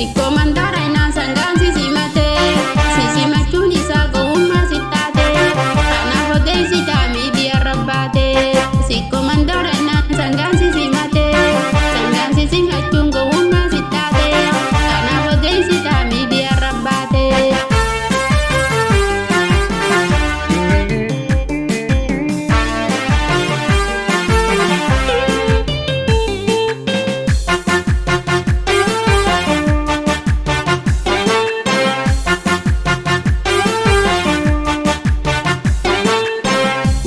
Sikomandara inaan sangaan sisimate sisimachuun isaa gowwummaa sittaate kanaaf odeessitaa miidiyaa rabbaate. Sikomandara inaan sangaan sisimate sangaan sisimachuun gowwummaa sittaate kanaaf odeessitaa miidiyaa rabbaate.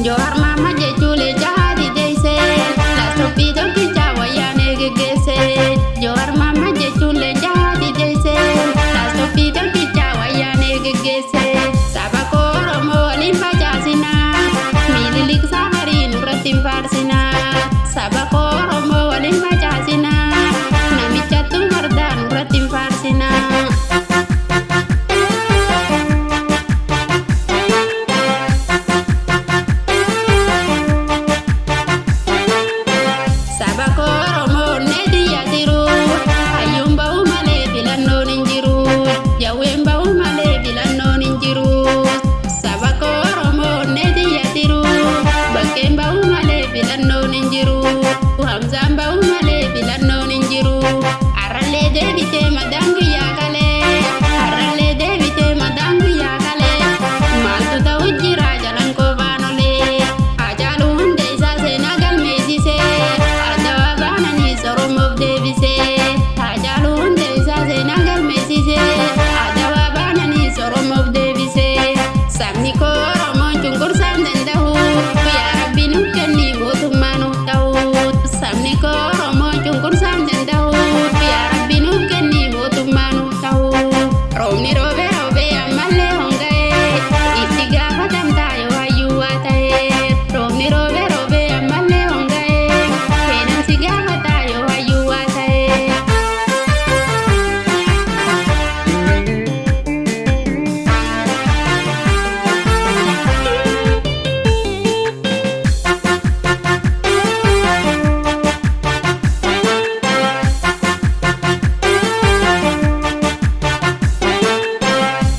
Johar mama jechule jahadi deise lastopi doki jawayane gegese. Johar mama jechule jahadi deise lastopi doki jawayane gegese. Sabako Oromo walin bajasina mililik safari nurratin farsina. Sabako Oromo walin bajasina namichattu marda nurratin farsina. Sabako Oromo nediya tiru hayyuun ba'u malee filannoon hin jiru jawween ba'u malee filannoon hin jiru. Sabako Oromo nediya tiru bakkeen ba'u malee filannoon hin jiru hamzaan ba'u malee filannoon hin jiru. Arrallee deebitee madaan guyyaa kalee arrallee deebitee madaan guyyaa kalee maaltu ta'u jira jalan koobaan olee Hajaaluu hundee isaa seenaa galmeessisee. Oromoof deebisee Hajaaluu hundee isaa seenaa galmeessisee adawaa baananis Oromoof deebisee. Sabni koo Oromoon cunqursaan danda'u yaa Rabbi nuuf kenni mootummaa nuuf ta'u. Sabni koo Oromoon cunqursaan danda'u yaa Rabbi nuuf kenni mootummaa nuuf ta'u. Roobni roobee roobee ammallee honga'ee itti gaafatamtaa yoo hayyuu waa ta'ee. Roobni roobee roobee ammallee honga'ee keenansi gaafataa yoo hayyuu waa ta'ee.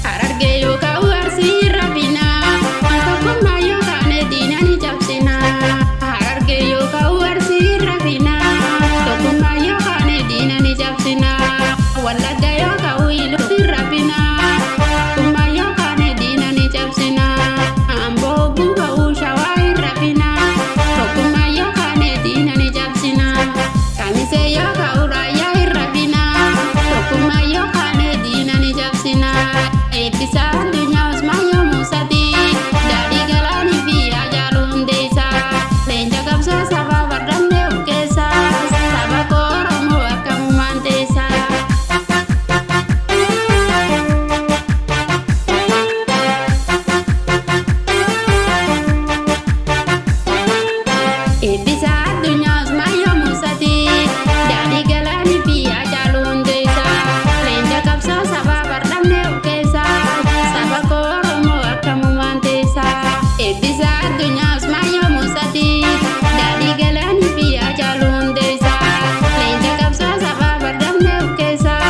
Harargee yoo ka'u arsii rafinaa tokkummaa yoo kaane diina ni cabsinaa. Harargee yoo ka'u arsii rafinaa tokkummaa yoo kaane diina ni cabsinaa. Wallagga yoo ka'u iluutti rafinaa tokkummaa yoo kaane diina ni cabsinaa. Amboo hogguu ka'u shawaa hin rafinaa tokkummaa yoo kaane diina ni cabsinaa. Kamisee yoo ka'u raayyaa hin rafinaa tokkummaa yoo kaane diina ni cabsinaa. Eebbisaa addunyaa Usmaayoo Muusatii daadhii galaanii fi Hajaaluu hundeessaa leenca qabsoo sabaa bardannee of keessaa sabako Oromoo akkamumaan teessaa. Eebbisaa addunyaa Usmaayoo Muusatii daadhii galaanii fi Hajaaluu hundeessaa leenca qabsoo sabaa bardannee of keessaa sabako Oromoo akkamumaan teessaa. Eebbisaa addunyaa Usmaayoo Muusatii daadhii galaanii fi Hajaaluu hundeessaa leenca qabsoo sabaa bardannee of keessaa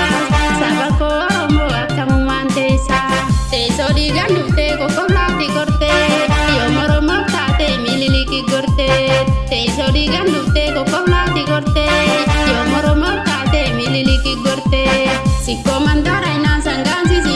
sabako Oromoo akkamumaan teessaa. Teessoo dhiigaan dhuftee kokkoblaatti gortee yoom Oromoof taate mililikii gortee. Teessoo dhiigaan dhuftee kokkoblaatti gortee yoom Oromoof taate mililikii gortee. Sikomandara inaan sangaan sisi